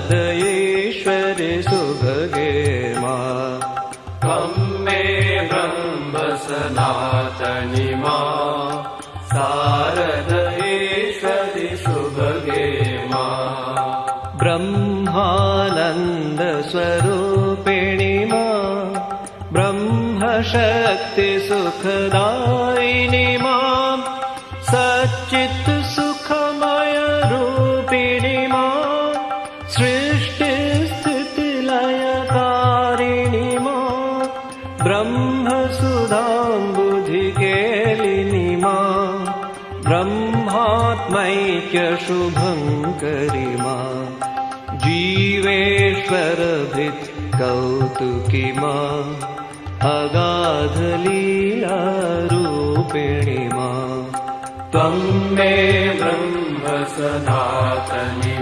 शारदयेश्वरि सुभगे मा त्वं मे ब्रह्म सनातनि मा शारदयेश्वरि सुभगे मा ब्रह्मानन्द स्वरूपिणि मा ब्रह्मशक्ति सुखदायिनि मा सच्चित् सुखमय रूपिणि मा सृष्टि स्थिति लयकारिणि मा ब्रह्मसुधाम्बुधिकेलिनि मा ब्रह्मात्मैक्य शुभङ्करि मा जीवेश्वरभित् कौतुकी मा अगाधलीलारूपिणि मा त्वं मे ब्रह्म सनातनि